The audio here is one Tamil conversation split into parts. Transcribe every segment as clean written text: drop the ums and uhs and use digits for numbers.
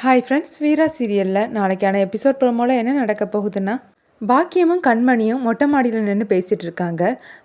ஹாய் ஃப்ரெண்ட்ஸ், வீரா சீரியலில் நாளைக்கான எபிசோட் ப்ரோமோவில் என்ன நடக்க போகுதுன்னா, பாக்கியமும் கண்மணியும் மொட்டை மாடியில் நின்று பேசிகிட்டு இருக்காங்க.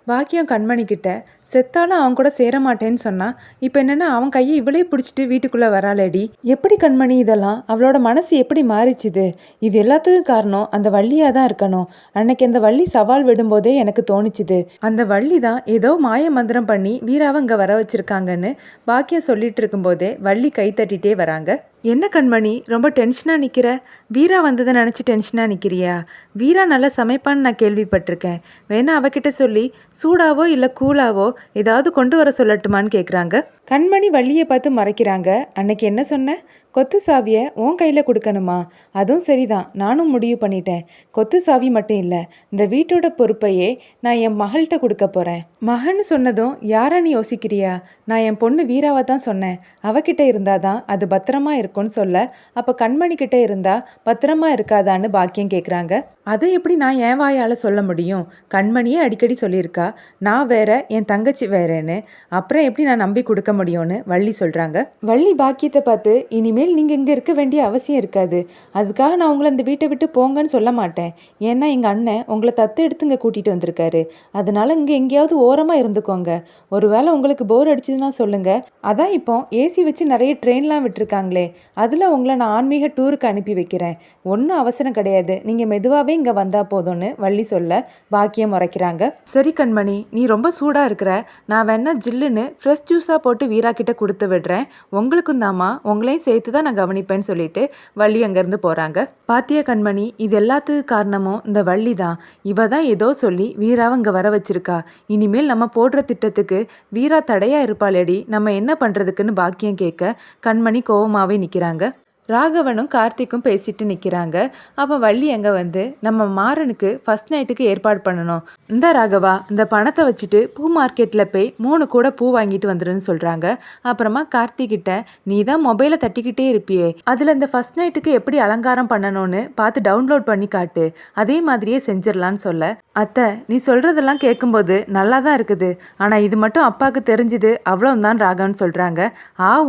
பாக்கியம் கண்மணிக்கிட்ட செத்தாலும் அவன் கூட சேர மாட்டேன்னு சொன்னா, இப்போ என்னென்னா அவன் கையை இவளே பிடிச்சிட்டு வீட்டுக்குள்ளே வராளடி. எப்படி கண்மணி இதெல்லாம்? அவளோட மனசு எப்படி மாறிச்சுது? இது எல்லாத்துக்கும் காரணம் அந்த வள்ளியாக தான் இருக்கணும். அன்னைக்கு அந்த வள்ளி சவால் விடும்போதே எனக்கு தோணிச்சுது, அந்த வள்ளி தான் ஏதோ மாய மந்திரம் பண்ணி வீராவை இங்கே வர வச்சுருக்காங்கன்னு பாக்கியம் சொல்லிட்டு இருக்கும்போதே வள்ளி கை தட்டிகிட்டே வராங்க. என்ன கண்மணி ரொம்ப டென்ஷனாக நிற்கிற? வீரா வந்ததை நினச்சி டென்ஷனாக நிற்கிறியா? வீரா நல்லா சமைப்பான்னு நான் கேள்விப்பட்டிருக்கேன். வேணா அவகிட்ட சொல்லி சூடாவோ இல்லை கூலாவோ ஏதாவது கொண்டு வர சொல்லட்டுமான்னு கேட்குறாங்க. கண்மணி வள்ளியை பார்த்து மறைக்கிறாங்க. அன்னைக்கு என்ன சொன்ன? கொத்து சாவியை உன் கையில் கொடுக்கணுமா? அதுவும் சரிதான், நானும் முடிவு பண்ணிட்டேன். கொத்து சாவி மட்டும் இல்லை, இந்த வீட்டோட பொறுப்பையே நான் என் மகள்கிட்ட கொடுக்க போகிறேன். மகன்னு சொன்னதும் யாரான்னு யோசிக்கிறியா? நான் என் பொண்ணு வீராவை தான் சொன்னேன். அவகிட்ட இருந்தாதான் அது பத்திரமா இருக்கும்னு சொல்ல, அப்போ கண்மணி கிட்ட இருந்தா பத்திரமா இருக்காதான்னு பாக்கியம் கேட்குறாங்க. அதை எப்படி நான் என் வாயால் சொல்ல முடியும்? கண்மணியே அடிக்கடி சொல்லியிருக்கா, நான் வேற என் தங்கச்சி வேறேன்னு. அப்புறம் எப்படி நான் நம்பி கொடுக்க முடியும்னு வள்ளி சொல்கிறாங்க. வள்ளி பாக்கியத்தை பார்த்து, இனிமேல் நீங்கள் இங்கே இருக்க வேண்டிய அவசியம் இருக்காது. அதுக்காக நான் உங்களை இந்த வீட்டை விட்டு போங்கன்னு சொல்ல மாட்டேன். ஏன்னா எங்கள் அண்ணன் உங்களை தத்து எடுத்து இங்கே கூட்டிகிட்டு வந்திருக்காரு. அதனால இங்கே எங்கேயாவது ஓரமாக இருந்துக்கோங்க. ஒருவேளை உங்களுக்கு போர் அடிச்சதுன்னா சொல்லுங்கள். அதான் இப்போ ஏசி வச்சு நிறைய ட்ரெயின்லாம் விட்டுருக்காங்களே, அதில் உங்களை நான் ஆன்மீக டூருக்கு அனுப்பி வைக்கிறேன். ஒன்றும் அவசரம் கிடையாது, நீங்கள் மெதுவாகவே இங்கே வந்தால் போதும்னு வள்ளி சொல்ல பாக்கியம் முறைக்கிறாங்க. சரி கண்மணி, நீ ரொம்ப சூடாக இருக்கிற, நான் வேணா ஜில்லுன்னு ஃப்ரெஷ் ஜூஸாக போட்டு வீரா கிட்ட கொடுத்து விடுறேன். உங்களுக்கும் தாமா, உங்களையும் சேர்த்து தான் நான் கவனிப்பேன்னு சொல்லிட்டு வள்ளி அங்கேருந்து போகிறாங்க. பாத்தியா கண்மணி, இது எல்லாத்துக்கும் காரணமும் இந்த வள்ளி தான். இவ தான் ஏதோ சொல்லி வீராவை இங்கே வர வச்சிருக்கா. இனிமேல் நம்ம போடுற திட்டத்துக்கு வீரா தடையா இருப்பாளேடி, நம்ம என்ன பண்ணுறதுக்குன்னு பாக்கியம் கேட்க கண்மணி கோவமாகவே நிற்கிறாங்க. ராகவனும் கார்த்திக்கும் பேசிட்டு நிற்கிறாங்க. அப்போ வள்ளி அங்கே வந்து, நம்ம மாறனுக்கு ஃபர்ஸ்ட் நைட்டுக்கு ஏற்பாடு பண்ணணும். இந்த ராகவா, இந்த பணத்தை வச்சுட்டு பூ மார்க்கெட்டில் போய் 3 கூட பூ வாங்கிட்டு வந்துடுன்னு சொல்கிறாங்க. அப்புறமா கார்த்திக்கிட்ட, நீ தான் மொபைலை தட்டிக்கிட்டே இருப்பியே, அதில் இந்த ஃபர்ஸ்ட் நைட்டுக்கு எப்படி அலங்காரம் பண்ணணும்னு பார்த்து டவுன்லோட் பண்ணி காட்டு, அதே மாதிரியே செஞ்சிடலான்னு சொல்ல, அத்தை நீ சொல்கிறதெல்லாம் கேட்கும்போது நல்லா தான் இருக்குது, ஆனால் இது மட்டும் அப்பாவுக்கு தெரிஞ்சுது அவ்வளோந்தான் ராகவன் சொல்கிறாங்க.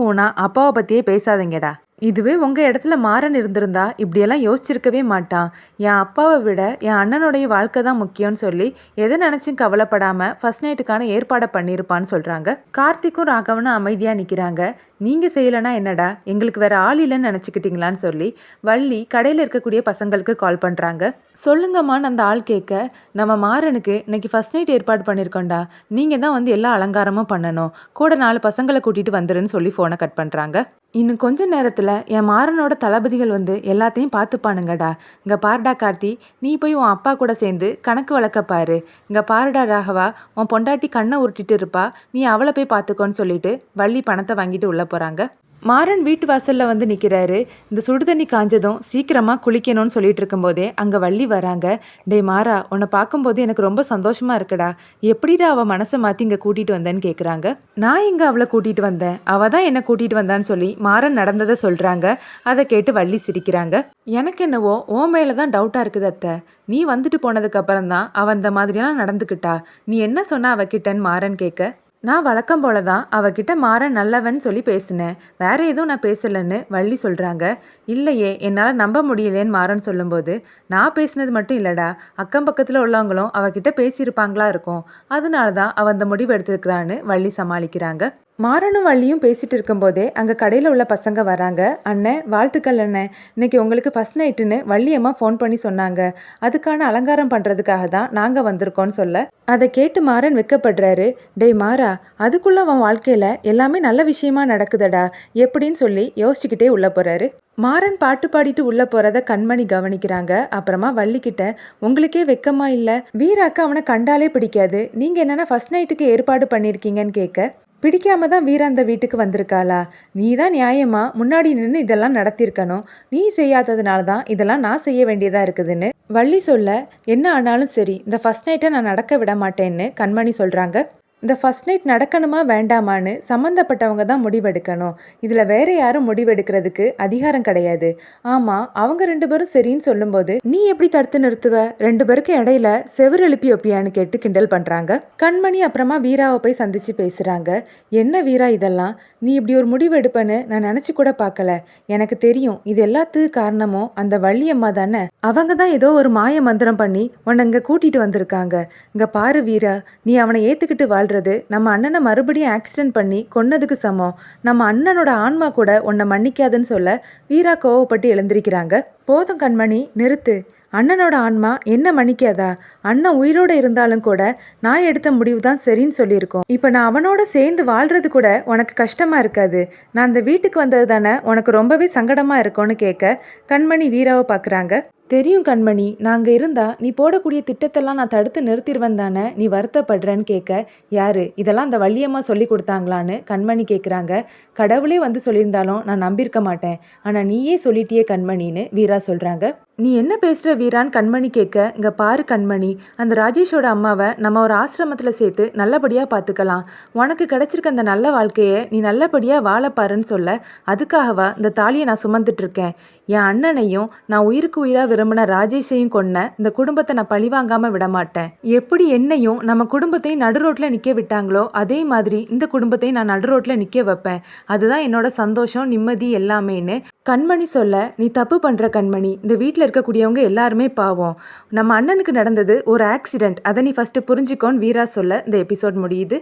ஊனா அப்பாவை பற்றியே பேசாதீங்கடா. இதுவே உங்கள் இடத்துல மாறன் இருந்திருந்தா இப்படியெல்லாம் யோசிச்சிருக்கவே மாட்டான். என் அப்பாவை விட என் அண்ணனுடைய வாழ்க்கை தான் முக்கியம்னு சொல்லி எதை நினச்சும் கவலைப்படாமல் ஃபர்ஸ்ட் நைட்டுக்கான ஏற்பாடை பண்ணியிருப்பான்னு சொல்கிறாங்க. கார்த்திக்கும் ராகவனும் அமைதியாக நிற்கிறாங்க. நீங்கள் செய்யலைன்னா என்னடா, எங்களுக்கு வேறு ஆள் இல்லைன்னு நினச்சிக்கிட்டீங்களான்னு சொல்லி வள்ளி கடையில் இருக்கக்கூடிய பசங்களுக்கு கால் பண்ணுறாங்க. சொல்லுங்கம்மான்னு அந்த ஆள் கேட்க, நம்ம மாறனுக்கு இன்னைக்கு ஃபர்ஸ்ட் நைட் ஏற்பாடு பண்ணியிருக்கோண்டா, நீங்கள் தான் வந்து எல்லா அலங்காரமும் பண்ணணும், கூட 4 பசங்களை கூட்டிகிட்டு வந்துடுன்னு சொல்லி ஃபோனை கட் பண்ணுறாங்க. இன்னும் கொஞ்ச நேரத்தில் என் மாறனோட தளபதிகள் வந்து எல்லாத்தையும் பார்த்துப்பானுங்கடா. இங்கே பாருடா கார்த்தி, நீ போய் உன் அப்பா கூட சேர்ந்து கணக்கு வழக்க பாரு. இங்கே பாருடா ராகவா, உன் பொண்டாட்டி கண்ணை உருட்டிட்டு இருப்பா, நீ அவளை போய் பார்த்துக்கோன்னு சொல்லிட்டு வள்ளி பணத்தை வாங்கிட்டு உள்ளே போகிறாங்க. மாறன் வீட்டு வாசலில் வந்து நிற்கிறாரு. இந்த சுடுதண்ணி காஞ்சதும் சீக்கிரமாக குளிக்கணும்னு சொல்லிட்டு இருக்கும்போதே அங்கே வள்ளி வராங்க. டே மாறா, உன்னை பார்க்கும்போது எனக்கு ரொம்ப சந்தோஷமாக இருக்குடா. எப்படிடா அவள் மனசை மாற்றி இங்கே கூட்டிகிட்டு வந்தேன்னு கேட்குறாங்க. நான் இங்கே அவளை கூட்டிகிட்டு வந்தேன், அவள் தான் என்னை கூட்டிகிட்டு வந்தான்னு சொல்லி மாறன் நடந்ததை சொல்கிறாங்க. அதை கேட்டு வள்ளி சிரிக்கிறாங்க. எனக்கு என்னவோ உன் மேலே தான் டவுட்டாக இருக்குது அத்தை. நீ வந்துட்டு போனதுக்கப்புறம் தான் அவள் இந்த மாதிரியெல்லாம் நடந்துக்கிட்டா. நீ என்ன சொன்ன அவகிட்டன்னு மாறன் கேட்க, நான் வழக்கம் போல தான் அவகிட்ட மாறன் நல்லவன் சொல்லி பேசினேன், வேற எதுவும் நான் பேசலைன்னு வள்ளி சொல்கிறாங்க. இல்லையே, என்னால் நம்ப முடியலேன்னு மாறன் சொல்லும்போது, நான் பேசினது மட்டும் இல்லைடா, அக்கம் பக்கத்தில் உள்ளவங்களும் அவகிட்ட பேசியிருப்பாங்களா இருக்கும், அதனால தான் அவள் அந்த முடிவு எடுத்திருக்கிறான்னு வள்ளி சமாளிக்கிறாங்க. மாறனும் வள்ளியும் பேசிட்டு இருக்கும்போதே அங்கே கடையில் உள்ள பசங்க வராங்க. அண்ணன் வாழ்த்துக்கள் அண்ணன், இன்னைக்கு உங்களுக்கு ஃபர்ஸ்ட் நைட்டுன்னு வள்ளியம்மா ஃபோன் பண்ணி சொன்னாங்க, அதுக்கான அலங்காரம் பண்ணுறதுக்காக தான் நாங்கள் வந்திருக்கோன்னு சொல்ல, அதை கேட்டு மாறன் வெக்கப்படுறாரு. டேய் மாறா, அதுக்குள்ளே அவன் வாழ்க்கையில் எல்லாமே நல்ல விஷயமா நடக்குதடா எப்படின்னு சொல்லி யோசிச்சுக்கிட்டே உள்ளே போகிறாரு. மாறன் பாட்டு பாடிட்டு உள்ளே போகிறத கண்மணி கவனிக்கிறாங்க. அப்புறமா வள்ளிக்கிட்ட, உங்களுக்கே வெக்கமா இல்லை? வீராக்கு அவனை கண்டாலே பிடிக்காது, நீங்கள் என்னென்னா ஃபர்ஸ்ட் நைட்டுக்கு ஏற்பாடு பண்ணியிருக்கீங்கன்னு கேட்க, பிடிக்காம தான் வீரா அந்த வீட்டுக்கு வந்திருக்காளா? நீ தான் நியாயமா முன்னாடி நின்று இதெல்லாம் நடத்தியிருக்கணும், நீ செய்யாததுனால தான் இதெல்லாம் நான் செய்ய வேண்டியதாக இருக்குதுன்னு வள்ளி சொல்ல, என்ன ஆனாலும் சரி இந்த ஃபர்ஸ்ட் நைட்டை நான் நடக்க விட மாட்டேன்னு கண்மணி சொல்கிறாங்க. இந்த ஃபர்ஸ்ட் நைட் நடக்கணுமா வேண்டாமான்னு சம்மந்தப்பட்டவங்க தான் முடிவெடுக்கணும். இதில் வேற யாரும் முடிவெடுக்கிறதுக்கு அதிகாரம் கிடையாது. ஆமாம், அவங்க 2 பேரும் சரின்னு சொல்லும்போது நீ எப்படி தடுத்து நிறுத்துவ? 2 பேருக்கு இடையில செவுரு எழுப்பி வைப்பியான்னு கேட்டு கிண்டல் பண்ணுறாங்க. கண்மணி அப்புறமா வீராவை போய் சந்திச்சு பேசுகிறாங்க. என்ன வீரா இதெல்லாம்? நீ இப்படி ஒரு முடிவு எடுப்பேன்னு நான் நினச்சி கூட பார்க்கல. எனக்கு தெரியும் இது எல்லாத்துக்கும் காரணமும் அந்த வள்ளியம்மா தானே. அவங்க தான் ஏதோ ஒரு மாய மந்திரம் பண்ணி உன்னை இங்கே கூட்டிகிட்டு வந்திருக்காங்க. இங்கே பாரு வீரா, நீ அவனை ஏற்றுக்கிட்டு வாழ்றது நம்ம அண்ணனை மறுபடியும் ஆக்சிடென்ட் பண்ணி கொன்னதுக்கு சமம். நம்ம அண்ணனோட ஆன்மா கூட உன்னை மன்னிக்காதுன்னு சொல்ல வீரா கோவப்பட்டு எழுந்திருக்கிறாங்க. போதும் கண்மணி, நிறுத்து. அண்ணனோட ஆன்மா என்ன மன்னிக்காதா? அண்ணன் உயிரோடு இருந்தாலும் கூட நான் எடுத்த முடிவு தான் சரின்னு சொல்லியிருக்கோம். இப்போ நான் அவனோட சேர்ந்து வாழ்றது கூட உனக்கு கஷ்டமாக இருக்காது. நான் அந்த வீட்டுக்கு வந்தது தானே உனக்கு ரொம்பவே சங்கடமாக இருக்கும்னு கேட்க கண்மணி வீராவை பார்க்குறாங்க. தெரியும் கண்மணி, நாங்கள் இருந்தால் நீ போடக்கூடிய திட்டத்தெல்லாம் நான் தடுத்து நிறுத்திடுவேன் தானே நீ வருத்தப்படுறேன்னு கேட்க, யாரு இதெல்லாம் அந்த வள்ளியம்மா சொல்லி கொடுத்தாங்களான்னு கண்மணி கேட்குறாங்க. கடவுளே வந்து சொல்லியிருந்தாலும் நான் நம்பியிருக்க மாட்டேன், ஆனால் நீயே சொல்லிட்டியே கண்மணின்னு வீரா சொல்கிறாங்க. நீ என்ன பேசுகிற வீரான்னு கண்மணி கேட்க, இங்கே பாரு கண்மணி, அந்த ராஜேஷோட அம்மாவை நம்ம ஒரு ஆசிரமத்தில் சேர்த்து நல்லபடியாக பார்த்துக்கலாம். உனக்கு கிடைச்சிருக்க அந்த நல்ல வாழ்க்கையை நீ நல்லபடியாக வாழப்பாருன்னு சொல்ல, அதுக்காகவா இந்த தாலியை நான் சுமந்துட்டுருக்கேன். என் அண்ணனையும் நான் உயிருக்கு உயிராக விரும்பின ராஜேஷையும் கொன்ன இந்த குடும்பத்தை நான் பழிவாங்காமல் விட மாட்டேன். எப்படி என்னையும் நம்ம குடும்பத்தையும் நடுரோட்டில் நிற்க விட்டாங்களோ அதே மாதிரி இந்த குடும்பத்தையும் நான் நடுரோட்டில் நிற்க வைப்பேன். அதுதான் என்னோட சந்தோஷம், நிம்மதி எல்லாமேன்னு கண்மணி சொல்ல, நீ தப்பு பண்ணுற கண்மணி. இந்த வீட்டில் இருக்கக்கூடியவங்க எல்லாருமே பாவம். நம்ம அண்ணனுக்கு நடந்தது ஒரு ஆக்சிடென்ட், அதை நீ ஃபஸ்ட்டு புரிஞ்சுக்கோன்னு வீரா சொல்ல இந்த எபிசோட் முடியுது.